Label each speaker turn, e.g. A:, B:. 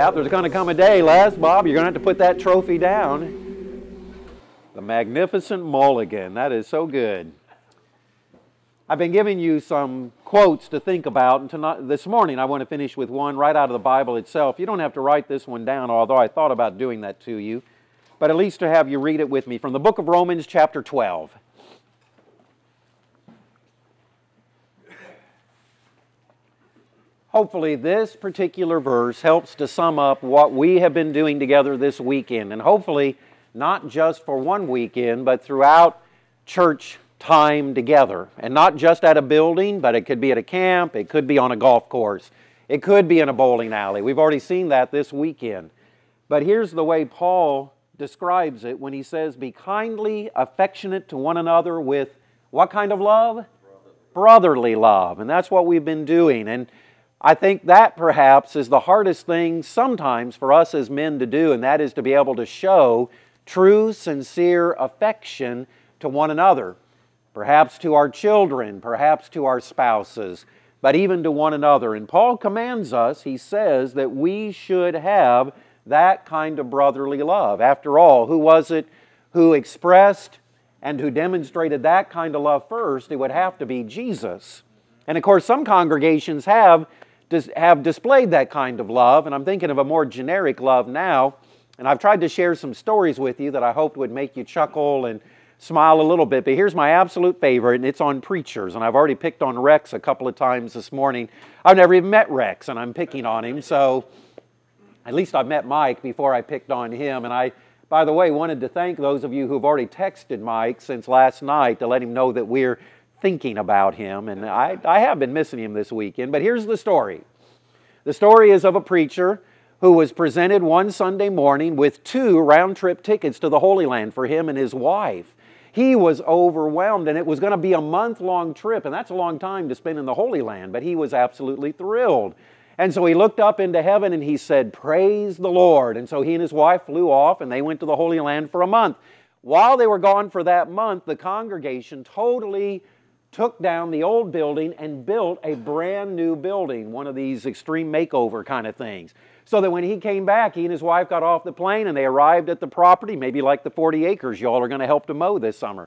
A: Yeah, there's going to come a day, Les, Bob, you're going to have to put that trophy down. The magnificent mulligan. That is so good. I've been giving you some quotes to think about, and tonight, this morning I want to finish with one right out of the Bible itself. You don't have to write this one down, although I thought about doing that to you, but at least to have you read it with me from the book of Romans, chapter 12. Hopefully this particular verse helps to sum up what we have been doing together this weekend, and hopefully not just for one weekend, but throughout church time together. And not just at a building, but it could be at a camp, it could be on a golf course, it could be in a bowling alley. We've already seen that this weekend. But here's the way Paul describes it when he says, be kindly affectionate to one another with what kind of love? Brotherly love. And that's what we've been doing. And I think that perhaps is the hardest thing sometimes for us as men to do, and that is to be able to show true, sincere affection to one another. Perhaps to our children, perhaps to our spouses, but even to one another. And Paul commands us, he says, that we should have that kind of brotherly love. After all, who was it who expressed and who demonstrated that kind of love first? It would have to be Jesus. And of course, some congregations have displayed that kind of love, and I'm thinking of a more generic love now. And I've tried to share some stories with you that I hoped would make you chuckle and smile a little bit. But here's my absolute favorite, and it's on preachers. And I've already picked on Rex a couple of times this morning. I've never even met Rex, and I'm picking on him. So at least I've met Mike before I picked on him. And I, by the way, wanted to thank those of you who've already texted Mike since last night to let him know that we're thinking about him. And I have been missing him this weekend. But here's the story. The story is of a preacher who was presented one Sunday morning with 2 round-trip tickets to the Holy Land for him and his wife. He was overwhelmed, and it was going to be a month-long trip, and that's a long time to spend in the Holy Land, but he was absolutely thrilled. And so he looked up into heaven and he said, "Praise the Lord." And so he and his wife flew off and they went to the Holy Land for a month. While they were gone for that month, the congregation totally took down the old building and built a brand new building, one of these extreme makeover kind of things. So that when he came back, he and his wife got off the plane and they arrived at the property, maybe like the 40 acres y'all are going to help to mow this summer.